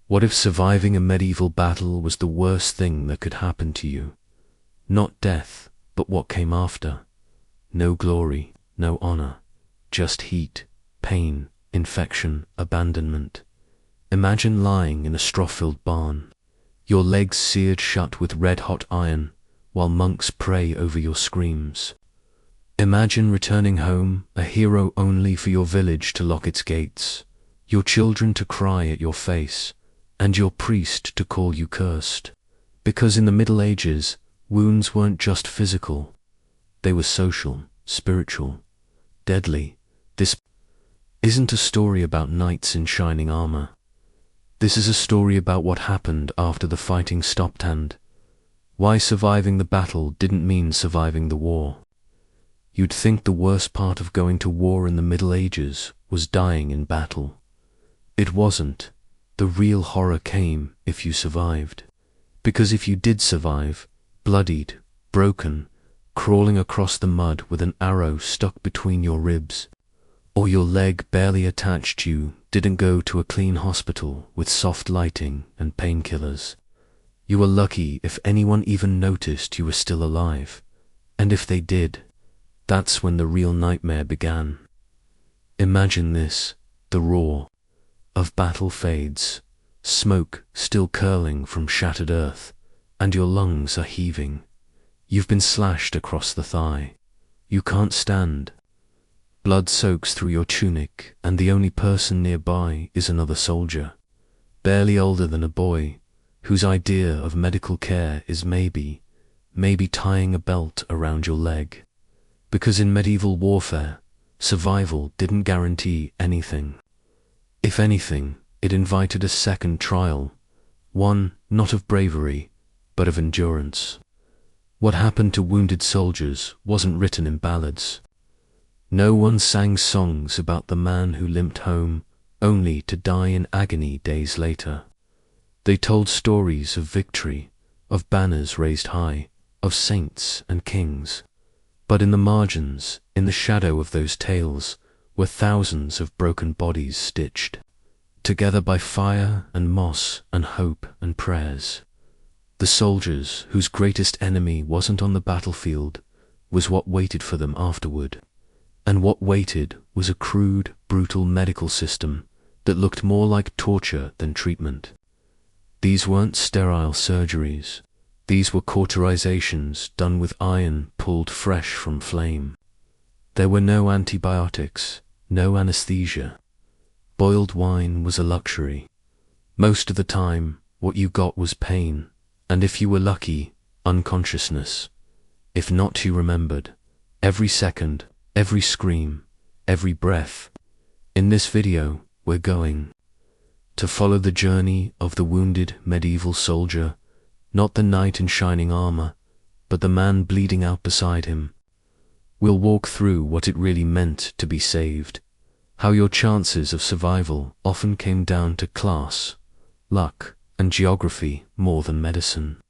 What if surviving a medieval battle was the worst thing that could happen to you? Not death, but what came after. No glory, no honor, just heat, pain, infection, abandonment. Imagine lying in a straw-filled barn, your legs seared shut with red-hot iron, while monks pray over your screams. Imagine returning home, a hero only for your village to lock its gates, your children to cry at your face, and your priest to call you cursed. Because in the Middle Ages, wounds weren't just physical. They were social, spiritual, deadly. This isn't a story about knights in shining armor. This is a story about what happened after the fighting stopped and why surviving the battle didn't mean surviving the war. You'd think the worst part of going to war in the Middle Ages was dying in battle. It wasn't. The real horror came if you survived. Because if you did survive, bloodied, broken, crawling across the mud with an arrow stuck between your ribs, or your leg barely attached, you didn't go to a clean hospital with soft lighting and painkillers. You were lucky if anyone even noticed you were still alive. And if they did, that's when the real nightmare began. Imagine this, the roar of battle fades, smoke still curling from shattered earth, and your lungs are heaving. You've been slashed across the thigh. You can't stand. Blood soaks through your tunic, and the only person nearby is another soldier, barely older than a boy, whose idea of medical care is maybe tying a belt around your leg. Because in medieval warfare, survival didn't guarantee anything. If anything, it invited a second trial, one not of bravery, but of endurance. What happened to wounded soldiers wasn't written in ballads. No one sang songs about the man who limped home, only to die in agony days later. They told stories of victory, of banners raised high, of saints and kings. But in the margins, in the shadow of those tales, were thousands of broken bodies stitched together by fire and moss and hope and prayers. The soldiers whose greatest enemy wasn't on the battlefield was what waited for them afterward. And what waited was a crude, brutal medical system that looked more like torture than treatment. These weren't sterile surgeries. These were cauterizations done with iron pulled fresh from flame. There were no antibiotics, no anesthesia. Boiled wine was a luxury. Most of the time, what you got was pain, and if you were lucky, unconsciousness. If not, you remembered. Every second, every scream, every breath. In this video, we're going to follow the journey of the wounded medieval soldier, not the knight in shining armor, but the man bleeding out beside him. We'll walk through what it really meant to be saved, how your chances of survival often came down to class, luck, and geography more than medicine,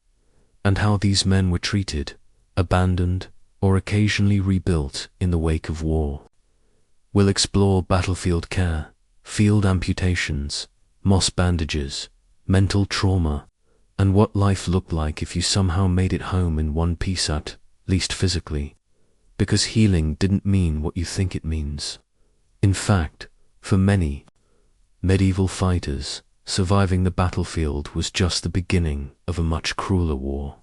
and how these men were treated, abandoned, or occasionally rebuilt in the wake of war. We'll explore battlefield care, field amputations, moss bandages, mental trauma, and what life looked like if you somehow made it home in one piece, at least physically. Because healing didn't mean what you think it means. In fact, for many medieval fighters, surviving the battlefield was just the beginning of a much crueler war.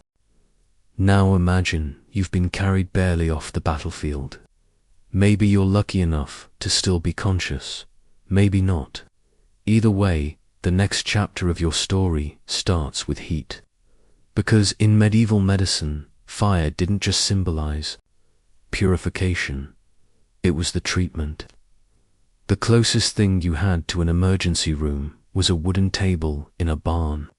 Now imagine you've been carried barely off the battlefield. Maybe you're lucky enough to still be conscious, maybe not. Either way, the next chapter of your story starts with heat. Because in medieval medicine, fire didn't just symbolize purification, it was the treatment. The closest thing you had to an emergency room was a wooden table in a barn,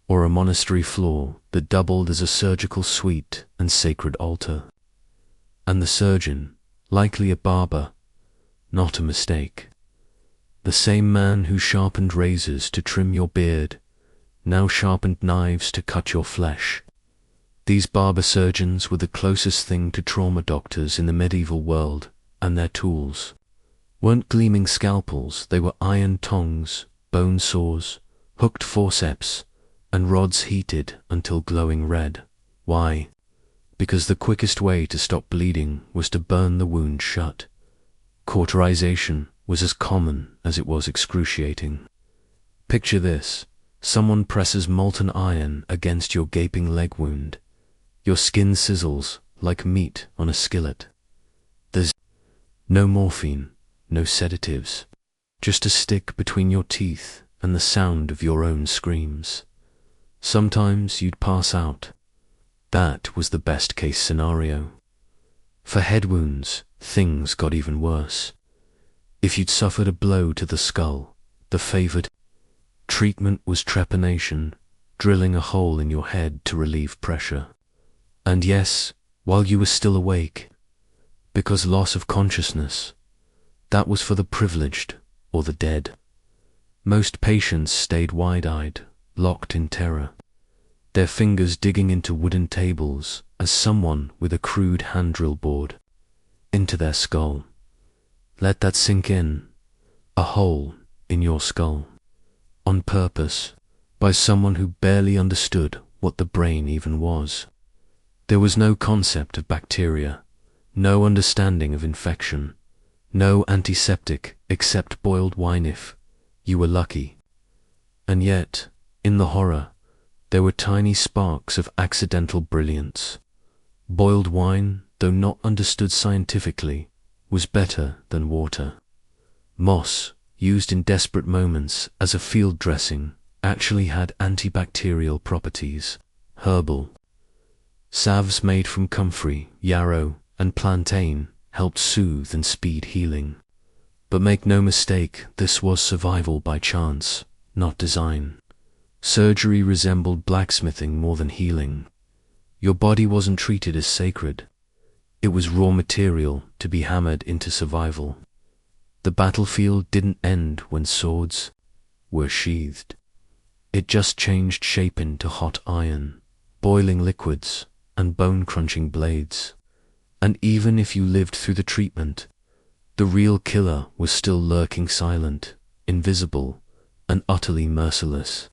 or a monastery floor that doubled as a surgical suite and sacred altar. And the surgeon, likely a barber, not a mistake. The same man who sharpened razors to trim your beard, now sharpened knives to cut your flesh. These barber surgeons were the closest thing to trauma doctors in the medieval world, and their tools weren't gleaming scalpels, they were iron tongs, bone saws, hooked forceps, and rods heated until glowing red. Why? Because the quickest way to stop bleeding was to burn the wound shut. Cauterization was as common as it was excruciating. Picture this. Someone presses molten iron against your gaping leg wound. Your skin sizzles like meat on a skillet. There's no morphine, no sedatives, just a stick between your teeth and the sound of your own screams. Sometimes you'd pass out. That was the best case scenario. For head wounds, things got even worse. If you'd suffered a blow to the skull, the favored treatment was trepanation, drilling a hole in your head to relieve pressure. And yes, while you were still awake, because loss of consciousness, that was for the privileged or the dead. Most patients stayed wide-eyed, locked in terror, their fingers digging into wooden tables as someone with a crude hand drill bored into their skull. Let that sink in. A hole in your skull. On purpose, by someone who barely understood what the brain even was. There was no concept of bacteria, no understanding of infection, no antiseptic except boiled wine if you were lucky. And yet, in the horror, there were tiny sparks of accidental brilliance. Boiled wine, though not understood scientifically, was better than water. Moss, used in desperate moments as a field dressing, actually had antibacterial properties. Herbal salves made from comfrey, yarrow, and plantain helped soothe and speed healing. But make no mistake, this was survival by chance, not design. Surgery resembled blacksmithing more than healing. Your body wasn't treated as sacred. It was raw material to be hammered into survival. The battlefield didn't end when swords were sheathed. It just changed shape into hot iron, boiling liquids, and bone-crunching blades. And even if you lived through the treatment, the real killer was still lurking silent, invisible, and utterly merciless.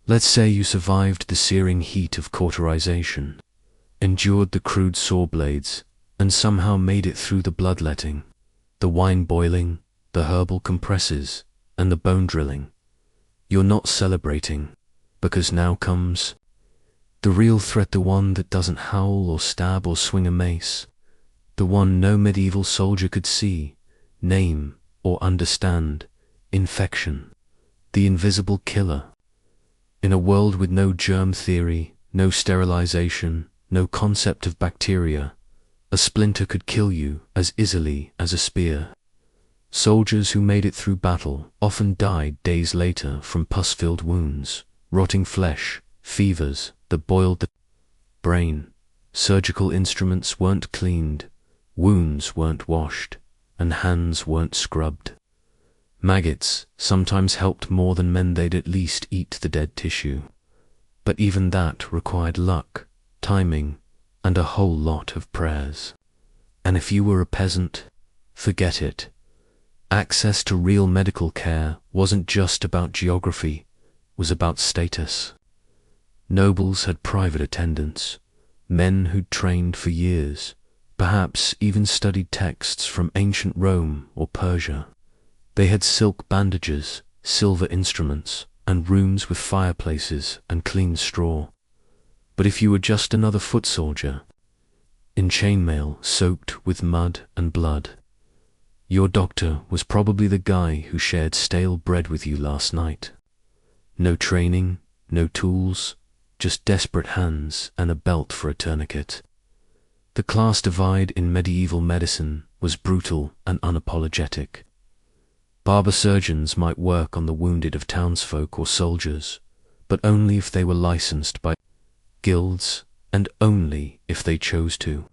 Let's say you survived the searing heat of cauterization, endured the crude saw blades, and somehow made it through the bloodletting, the wine boiling, the herbal compresses, and the bone drilling. You're not celebrating, because now comes the real threat, the one that doesn't howl or stab or swing a mace, the one no medieval soldier could see, name, or understand: infection, the invisible killer. In a world with no germ theory, no sterilization, no concept of bacteria, a splinter could kill you as easily as a spear. Soldiers who made it through battle often died days later from pus-filled wounds, rotting flesh, fevers that boiled the brain. Surgical instruments weren't cleaned, wounds weren't washed, and hands weren't scrubbed. Maggots sometimes helped more than men. They'd at least eat the dead tissue. But even that required luck, timing, and a whole lot of prayers. And if you were a peasant, forget it. Access to real medical care wasn't just about geography, it was about status. Nobles had private attendants, men who'd trained for years, perhaps even studied texts from ancient Rome or Persia. They had silk bandages, silver instruments, and rooms with fireplaces and clean straw. But if you were just another foot soldier, in chainmail soaked with mud and blood, your doctor was probably the guy who shared stale bread with you last night. No training, no tools, just desperate hands and a belt for a tourniquet. The class divide in medieval medicine was brutal and unapologetic. Barber surgeons might work on the wounded of townsfolk or soldiers, but only if they were licensed by guilds and only if they chose to.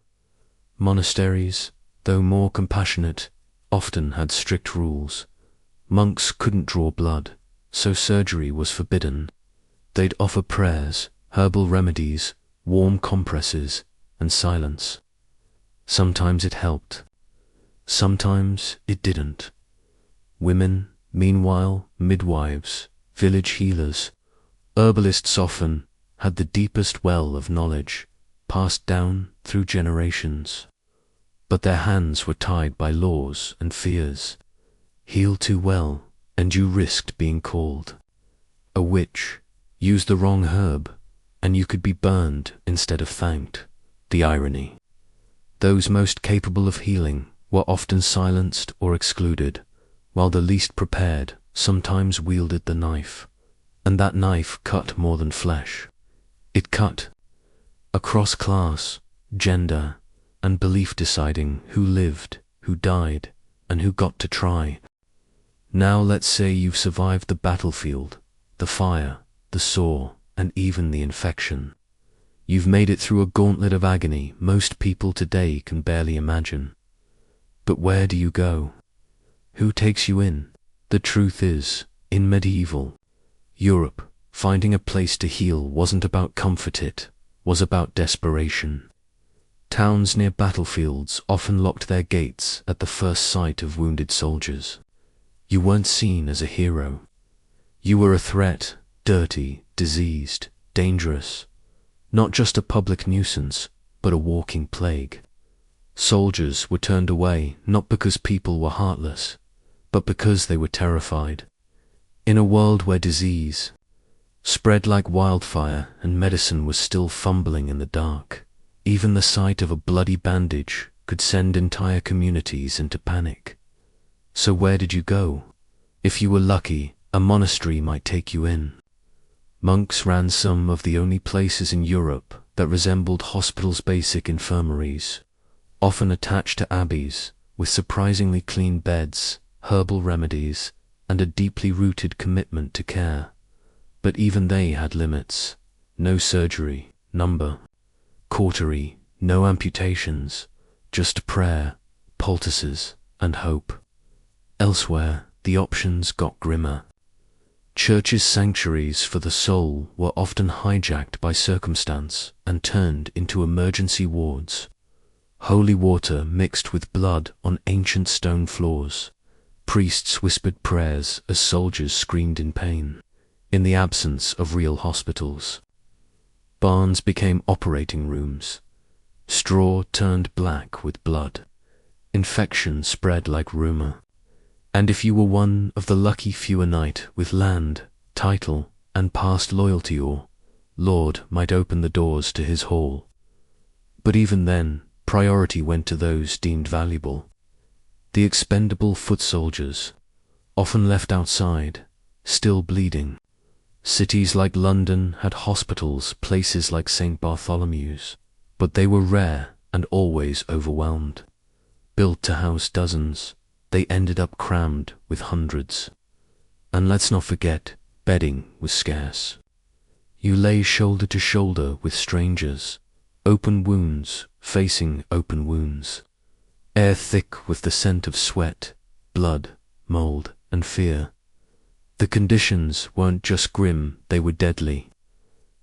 Monasteries, though more compassionate, often had strict rules. Monks couldn't draw blood, so surgery was forbidden. They'd offer prayers, herbal remedies, warm compresses, and silence. Sometimes it helped. Sometimes it didn't. Women, meanwhile, midwives, village healers, herbalists often had the deepest well of knowledge passed down through generations. But their hands were tied by laws and fears. Heal too well, and you risked being called a witch. Use the wrong herb, and you could be burned instead of thanked. The irony. Those most capable of healing were often silenced or excluded, while the least prepared sometimes wielded the knife. And that knife cut more than flesh. It cut across class, gender, and belief, deciding who lived, who died, and who got to try. Now let's say you've survived the battlefield, the fire, the sore, and even the infection. You've made it through a gauntlet of agony most people today can barely imagine. But where do you go? Who takes you in? The truth is, in medieval Europe, finding a place to heal wasn't about comfort, it was about desperation. Towns near battlefields often locked their gates at the first sight of wounded soldiers. You weren't seen as a hero. You were a threat, dirty, diseased, dangerous. Not just a public nuisance, but a walking plague. Soldiers were turned away not because people were heartless, but because they were terrified. In a world where disease spread like wildfire and medicine was still fumbling in the dark, even the sight of a bloody bandage could send entire communities into panic. So where did you go? If you were lucky, a monastery might take you in. Monks ran some of the only places in Europe that resembled hospitals' basic infirmaries, often attached to abbeys with surprisingly clean beds, herbal remedies, and a deeply rooted commitment to care. But even they had limits. No surgery, number, cautery, no amputations, just prayer, poultices, and hope. Elsewhere, the options got grimmer. Churches' sanctuaries for the soul were often hijacked by circumstance and turned into emergency wards. Holy water mixed with blood on ancient stone floors. Priests whispered prayers as soldiers screamed in pain. In the absence of real hospitals, barns became operating rooms. Straw turned black with blood. Infection spread like rumor. And if you were one of the lucky few, a knight with land, title, and past loyalty, or lord might open the doors to his hall. But even then, priority went to those deemed valuable. The expendable foot soldiers, often left outside, still bleeding. Cities like London had hospitals, places like St. Bartholomew's, but they were rare and always overwhelmed. Built to house dozens, they ended up crammed with hundreds. And let's not forget, bedding was scarce. You lay shoulder to shoulder with strangers, open wounds facing open wounds. Air thick with the scent of sweat, blood, mold, and fear. The conditions weren't just grim, they were deadly.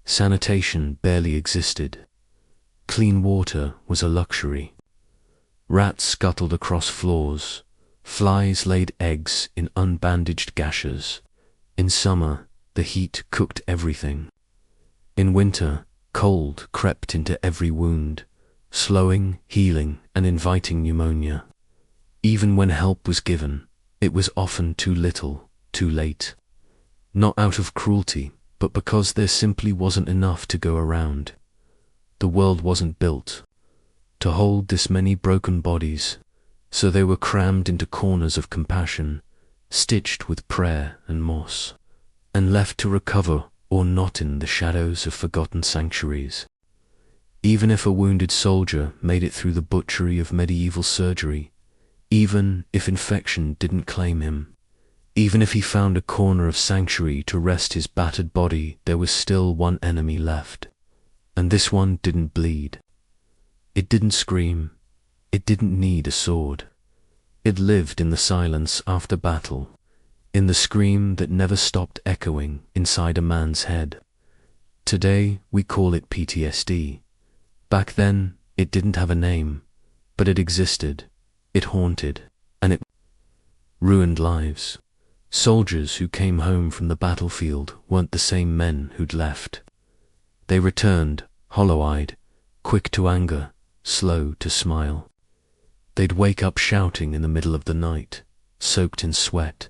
Sanitation barely existed. Clean water was a luxury. Rats scuttled across floors. Flies laid eggs in unbandaged gashes. In summer, the heat cooked everything. In winter, cold crept into every wound, slowing, healing, and inviting pneumonia. Even when help was given, it was often too little, too late. Not out of cruelty, but because there simply wasn't enough to go around. The world wasn't built to hold this many broken bodies, so they were crammed into corners of compassion, stitched with prayer and moss, and left to recover or not in the shadows of forgotten sanctuaries. Even if a wounded soldier made it through the butchery of medieval surgery, even if infection didn't claim him, even if he found a corner of sanctuary to rest his battered body, there was still one enemy left. And this one didn't bleed. It didn't scream. It didn't need a sword. It lived in the silence after battle, in the scream that never stopped echoing inside a man's head. Today, we call it PTSD. Back then, it didn't have a name, but it existed, it haunted, and it ruined lives. Soldiers who came home from the battlefield weren't the same men who'd left. They returned, hollow-eyed, quick to anger, slow to smile. They'd wake up shouting in the middle of the night, soaked in sweat,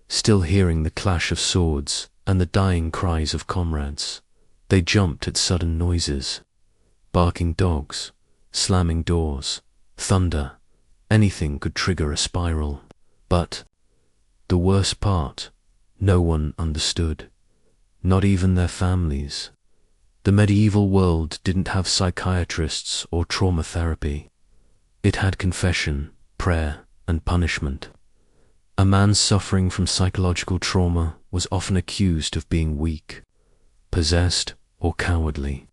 still hearing the clash of swords and the dying cries of comrades. They jumped at sudden noises, barking dogs, slamming doors, thunder. Anything could trigger a spiral. But the worst part, no one understood, not even their families. The medieval world didn't have psychiatrists or trauma therapy. It had confession, prayer, and punishment. A man suffering from psychological trauma was often accused of being weak, possessed, or cowardly.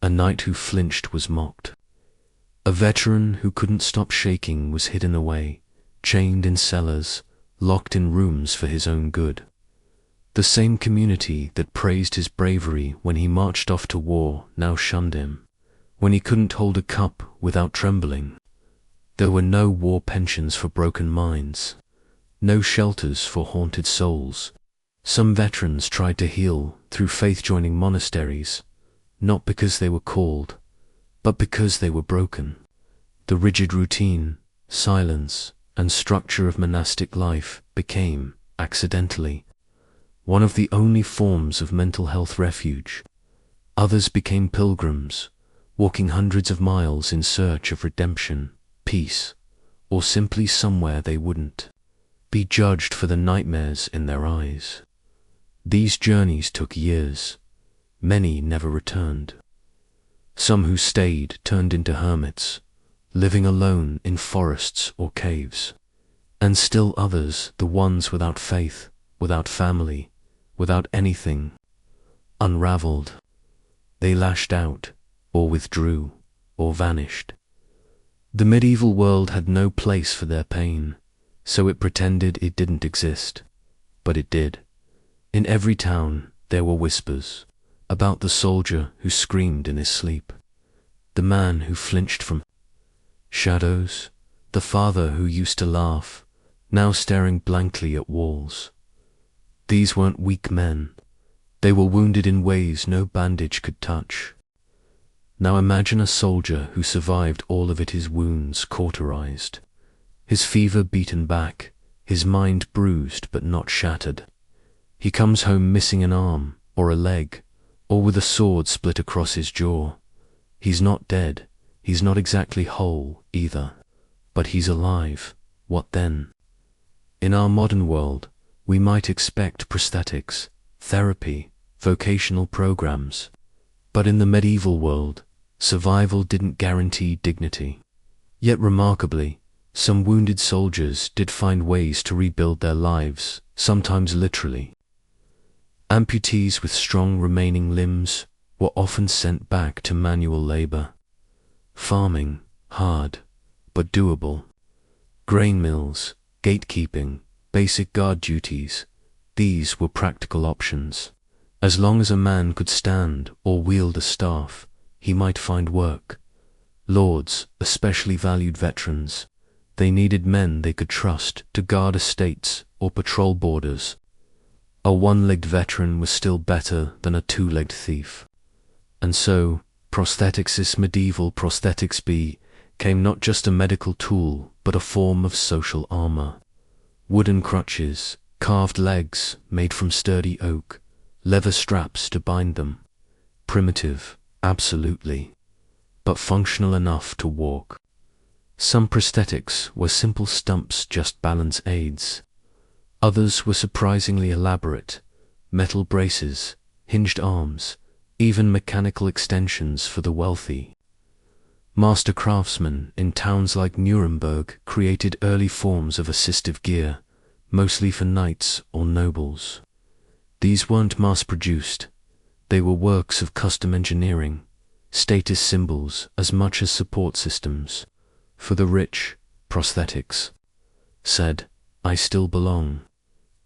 A knight who flinched was mocked. A veteran who couldn't stop shaking was hidden away, chained in cellars, locked in rooms for his own good. The same community that praised his bravery when he marched off to war now shunned him, when he couldn't hold a cup without trembling. There were no war pensions for broken minds, no shelters for haunted souls. Some veterans tried to heal through faith-joining monasteries, not because they were called, but because they were broken. The rigid routine, silence, and structure of monastic life became, accidentally, one of the only forms of mental health refuge. Others became pilgrims, walking hundreds of miles in search of redemption, peace, or simply somewhere they wouldn't be judged for the nightmares in their eyes. These journeys took years. Many never returned. Some who stayed turned into hermits, living alone in forests or caves. And still others, the ones without faith, without family, without anything, unraveled. They lashed out, or withdrew, or vanished. The medieval world had no place for their pain, so it pretended it didn't exist. But it did. In every town there were whispers about the soldier who screamed in his sleep, the man who flinched from shadows, the father who used to laugh, now staring blankly at walls. These weren't weak men. They were wounded in ways no bandage could touch. Now imagine a soldier who survived all of his wounds cauterized, his fever beaten back, his mind bruised but not shattered. He comes home missing an arm, or a leg, or with a sword split across his jaw. He's not dead, he's not exactly whole either, but he's alive. What then? In our modern world, we might expect prosthetics, therapy, vocational programs. But in the medieval world, survival didn't guarantee dignity. Yet remarkably, some wounded soldiers did find ways to rebuild their lives, sometimes literally. Amputees with strong remaining limbs were often sent back to manual labor. Farming, hard, but doable. Grain mills, gatekeeping, basic guard duties, these were practical options. As long as a man could stand or wield a staff, he might find work. Lords especially valued veterans. They needed men they could trust to guard estates or patrol borders. A one-legged veteran was still better than a two-legged thief. And so, prosthetics, medieval prosthetics became not just a medical tool, but a form of social armor. Wooden crutches, carved legs made from sturdy oak, leather straps to bind them. Primitive, absolutely, but functional enough to walk. Some prosthetics were simple stumps, just balance aids. Others were surprisingly elaborate, metal braces, hinged arms, even mechanical extensions for the wealthy. Master craftsmen in towns like Nuremberg created early forms of assistive gear, mostly for knights or nobles. These weren't mass-produced. They were works of custom engineering, status symbols as much as support systems. For the rich, prosthetics said, "I still belong."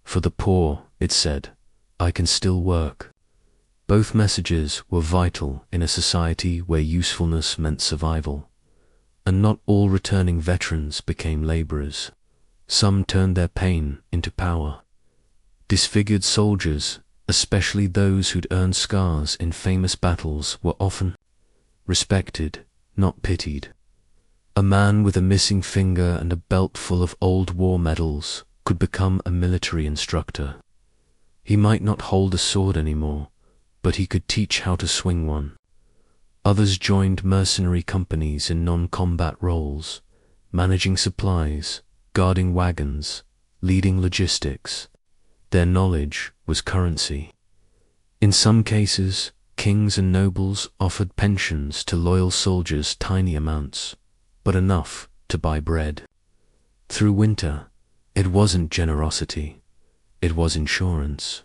For the poor, it said, "I can still work." Both messages were vital in a society where usefulness meant survival. And not all returning veterans became laborers. Some turned their pain into power. Disfigured soldiers, especially those who'd earned scars in famous battles, were often respected, not pitied. A man with a missing finger and a belt full of old war medals could become a military instructor. He might not hold a sword anymore, but he could teach how to swing one. Others joined mercenary companies in non-combat roles, managing supplies, guarding wagons, leading logistics. Their knowledge was currency. In some cases, kings and nobles offered pensions to loyal soldiers, tiny amounts, but enough to buy bread. Through winter, it wasn't generosity, it was insurance.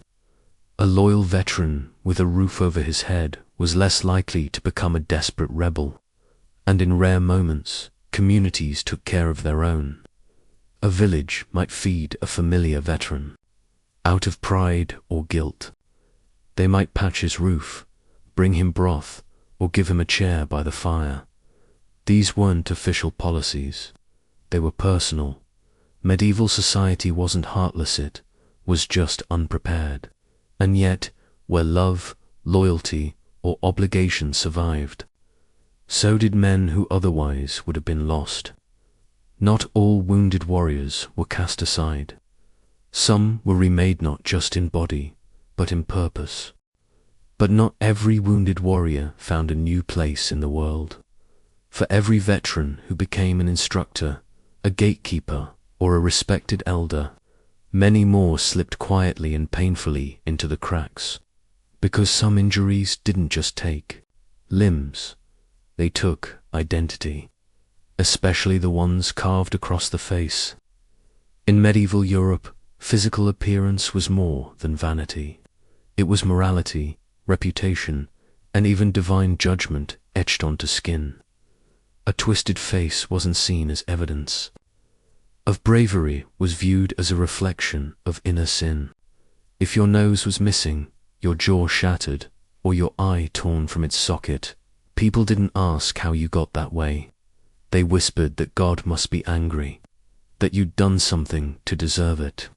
A loyal veteran with a roof over his head was less likely to become a desperate rebel, and in rare moments, communities took care of their own. A village might feed a familiar veteran. Out of pride or guilt, they might patch his roof, bring him broth, or give him a chair by the fire. These weren't official policies. They were personal. Medieval society wasn't heartless, it was just unprepared. And yet, where love, loyalty, or obligation survived, so did men who otherwise would have been lost. Not all wounded warriors were cast aside. Some were remade not just in body, but in purpose. But not every wounded warrior found a new place in the world. For every veteran who became an instructor, a gatekeeper, or a respected elder, many more slipped quietly and painfully into the cracks. Because some injuries didn't just take limbs, they took identity, especially the ones carved across the face. In medieval Europe, physical appearance was more than vanity. It was morality, reputation, and even divine judgment etched onto skin. A twisted face wasn't seen as evidence of bravery, was viewed as a reflection of inner sin. If your nose was missing, your jaw shattered, or your eye torn from its socket, people didn't ask how you got that way. They whispered that God must be angry, that you'd done something to deserve it.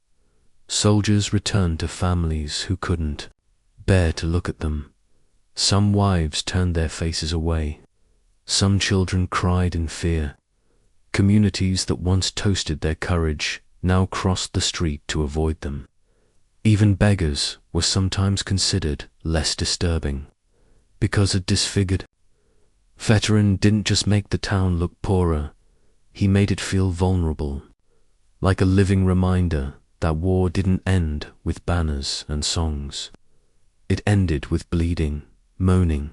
Soldiers returned to families who couldn't bear to look at them. Some wives turned their faces away. Some children cried in fear. Communities that once toasted their courage now crossed the street to avoid them. Even beggars were sometimes considered less disturbing, because a disfigured veteran didn't just make the town look poorer, he made it feel vulnerable, like a living reminder that war didn't end with banners and songs. It ended with bleeding, moaning,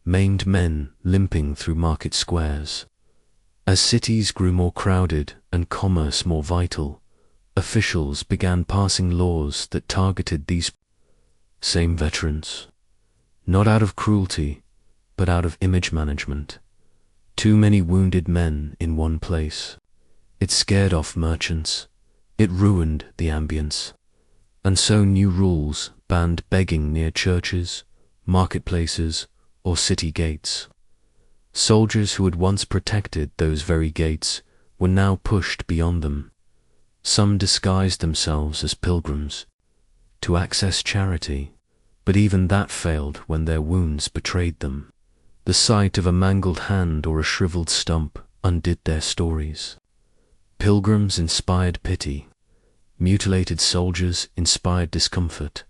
maimed men limping through market squares. As cities grew more crowded and commerce more vital, officials began passing laws that targeted these same veterans, not out of cruelty, but out of image management. Too many wounded men in one place. It scared off merchants. It ruined the ambience. And so new rules banned begging near churches, marketplaces, or city gates. Soldiers who had once protected those very gates were now pushed beyond them. Some disguised themselves as pilgrims to access charity, but even that failed when their wounds betrayed them. The sight of a mangled hand or a shriveled stump undid their stories. Pilgrims inspired pity. Mutilated soldiers inspired discomfort.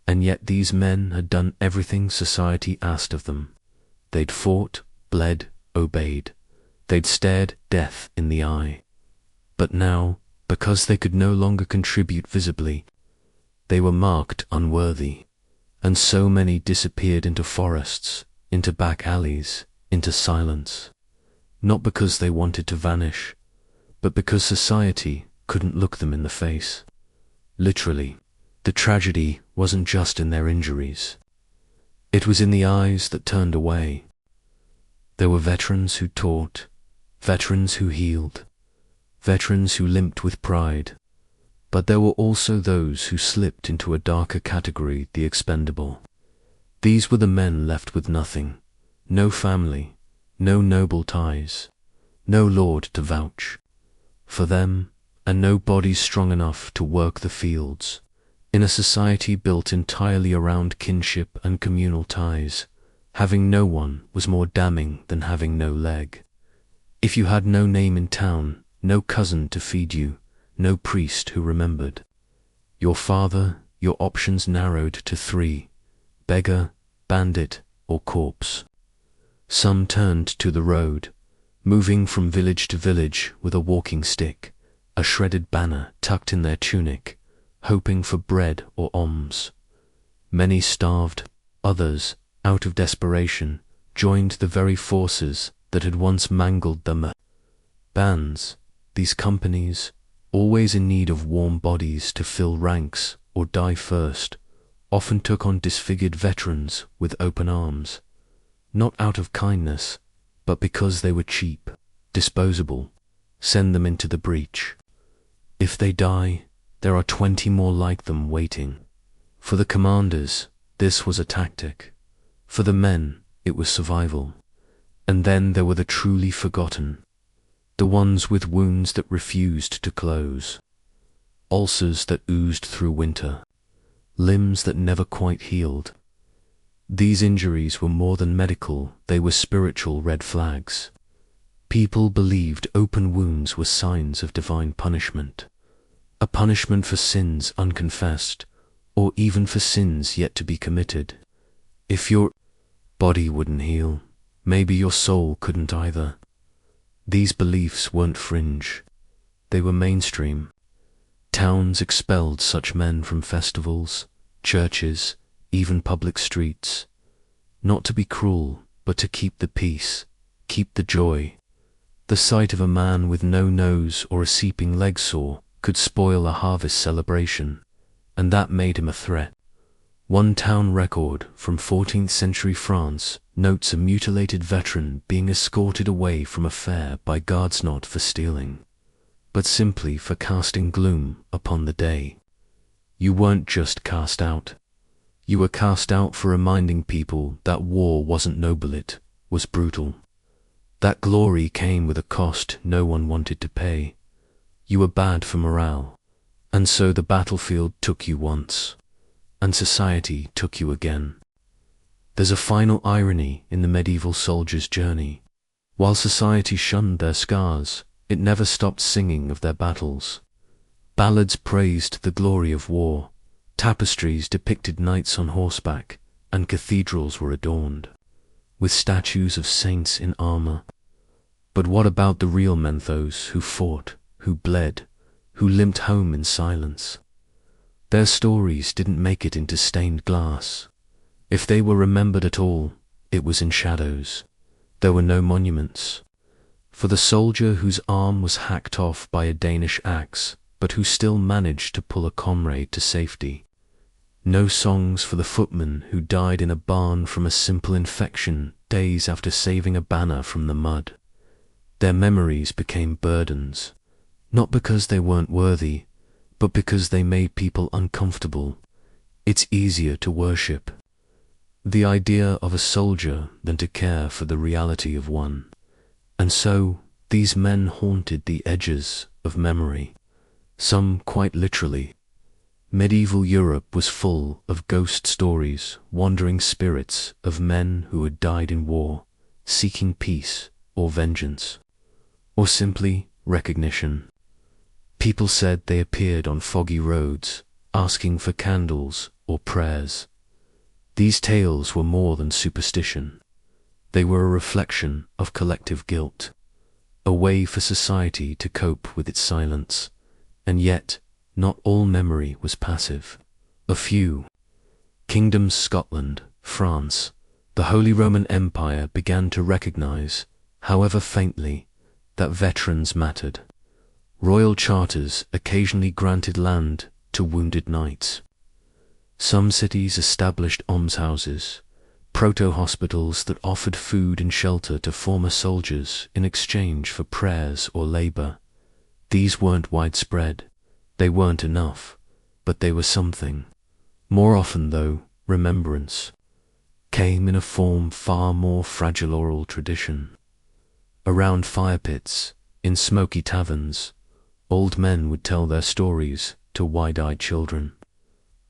And yet these men had done everything society asked of them. They'd fought, bled, obeyed. They'd stared death in the eye. But now, because they could no longer contribute visibly, they were marked unworthy. And so many disappeared into forests, into back alleys, into silence. Not because they wanted to vanish, but because society couldn't look them in the face. Literally, the tragedy wasn't just in their injuries. It was in the eyes that turned away. There were veterans who taught, veterans who healed, veterans who limped with pride, but there were also those who slipped into a darker category, the expendable. These were the men left with nothing, no family, no noble ties, no lord to vouch for them, and no bodies strong enough to work the fields. In a society built entirely around kinship and communal ties, having no one was more damning than having no leg. If you had no name in town, no cousin to feed you, no priest who remembered your father, your options narrowed to three: beggar, bandit, or corpse. Some turned to the road, moving from village to village with a walking stick, a shredded banner tucked in their tunic, hoping for bread or alms. Many starved, others, out of desperation, joined the very forces that had once mangled them. Bands, these companies, always in need of warm bodies to fill ranks or die first, often took on disfigured veterans with open arms, not out of kindness, but because they were cheap, disposable. Send them into the breach. If they die, there are 20 more like them waiting. For the commanders, this was a tactic. For the men, it was survival. And then there were the truly forgotten, the ones with wounds that refused to close, ulcers that oozed through winter, limbs that never quite healed. These injuries were more than medical, they were spiritual red flags. People believed open wounds were signs of divine punishment, a punishment for sins unconfessed, or even for sins yet to be committed. If your body wouldn't heal, maybe your soul couldn't either. These beliefs weren't fringe, they were mainstream. Towns expelled such men from festivals, churches, even public streets, not to be cruel, but to keep the peace, keep the joy. The sight of a man with no nose or a seeping leg sore could spoil a harvest celebration, and that made him a threat. One town record from 14th century France notes a mutilated veteran being escorted away from a fair by guards not for stealing, but simply for casting gloom upon the day. You weren't just cast out. You were cast out for reminding people that war wasn't noble, it was brutal. That glory came with a cost no one wanted to pay. You were bad for morale, and so the battlefield took you once, and society took you again. There's a final irony in the medieval soldier's journey. While society shunned their scars, it never stopped singing of their battles. Ballads praised the glory of war, tapestries depicted knights on horseback, and cathedrals were adorned with statues of saints in armor. But what about the real men, those who fought, who bled, who limped home in silence? Their stories didn't make it into stained glass. If they were remembered at all, it was in shadows. There were no monuments. For the soldier whose arm was hacked off by a Danish axe, but who still managed to pull a comrade to safety. No songs for the footman who died in a barn from a simple infection days after saving a banner from the mud. Their memories became burdens, not because they weren't worthy, but because they made people uncomfortable. It's easier to worship the idea of a soldier than to care for the reality of one. And so these men haunted the edges of memory, some quite literally. Medieval Europe was full of ghost stories, wandering spirits of men who had died in war, seeking peace or vengeance, or simply recognition. People said they appeared on foggy roads, asking for candles or prayers. These tales were more than superstition. They were a reflection of collective guilt, a way for society to cope with its silence. And yet, not all memory was passive. A few kingdoms, Scotland, France, the Holy Roman Empire, began to recognize, however faintly, that veterans mattered. Royal charters occasionally granted land to wounded knights. Some cities established almshouses, proto-hospitals that offered food and shelter to former soldiers in exchange for prayers or labor. These weren't widespread, they weren't enough, but they were something. More often, though, remembrance came in a form far more fragile: oral tradition. Around fire pits, in smoky taverns, old men would tell their stories to wide-eyed children.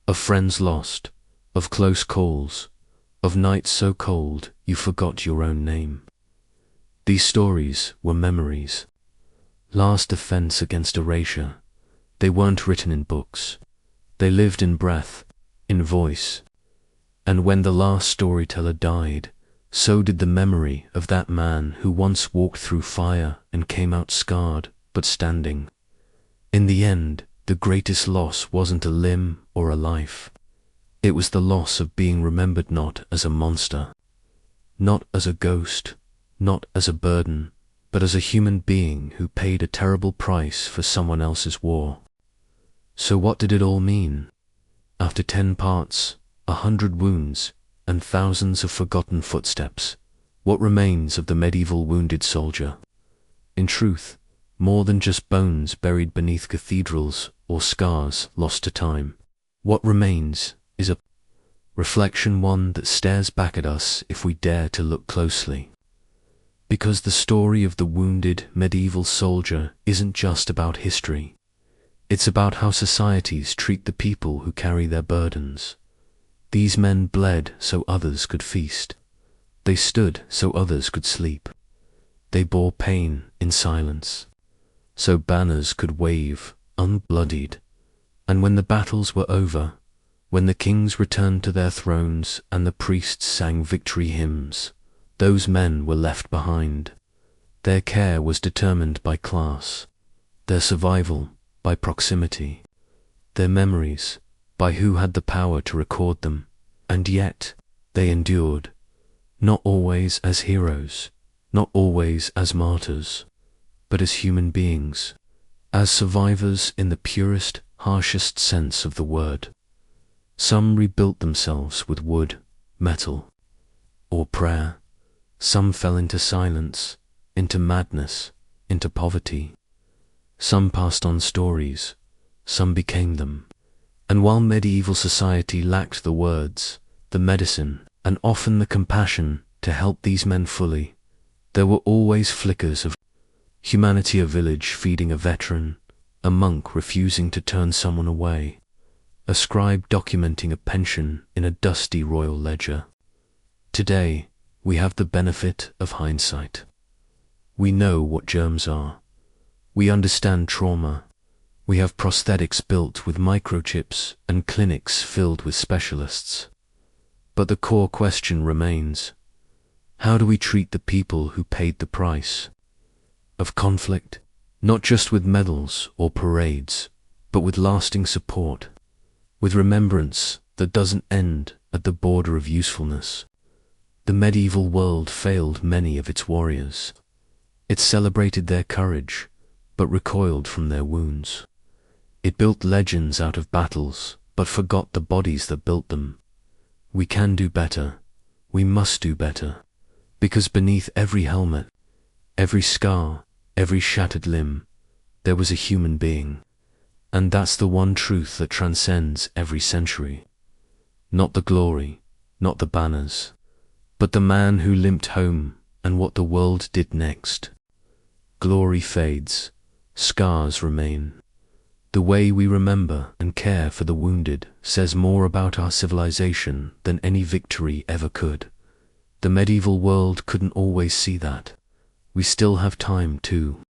Of friends lost, of close calls, of nights so cold you forgot your own name. These stories were memories, last defense against erasure. They weren't written in books. They lived in breath, in voice. And when the last storyteller died, so did the memory of that man who once walked through fire and came out scarred, but standing. In the end, the greatest loss wasn't a limb or a life. It was the loss of being remembered not as a monster, not as a ghost, not as a burden, but as a human being who paid a terrible price for someone else's war. So what did it all mean? After 10 parts, 100 wounds, and thousands of forgotten footsteps, what remains of the medieval wounded soldier? In truth, more than just bones buried beneath cathedrals or scars lost to time. What remains is a reflection, one that stares back at us if we dare to look closely. Because the story of the wounded medieval soldier isn't just about history. It's about how societies treat the people who carry their burdens. These men bled so others could feast. They stood so others could sleep. They bore pain in silence, so banners could wave unbloodied. And when the battles were over, when the kings returned to their thrones and the priests sang victory hymns, those men were left behind. Their care was determined by class, their survival by proximity, their memories by who had the power to record them. And yet they endured, not always as heroes, not always as martyrs, but as human beings, as survivors in the purest, harshest sense of the word. Some rebuilt themselves with wood, metal, or prayer. Some fell into silence, into madness, into poverty. Some passed on stories, some became them. And while medieval society lacked the words, the medicine, and often the compassion to help these men fully, there were always flickers of humanity. A village feeding a veteran, a monk refusing to turn someone away, a scribe documenting a pension in a dusty royal ledger. Today, we have the benefit of hindsight. We know what germs are. We understand trauma. We have prosthetics built with microchips and clinics filled with specialists. But the core question remains: how do we treat the people who paid the price of conflict, not just with medals or parades, but with lasting support, with remembrance that doesn't end at the border of usefulness? The medieval world failed many of its warriors. It celebrated their courage, but recoiled from their wounds. It built legends out of battles, but forgot the bodies that built them. We can do better. We must do better. Because beneath every helmet, every scar, every shattered limb, there was a human being. And that's the one truth that transcends every century. Not the glory, not the banners, but the man who limped home and what the world did next. Glory fades, scars remain. The way we remember and care for the wounded says more about our civilization than any victory ever could. The medieval world couldn't always see that. We still have time to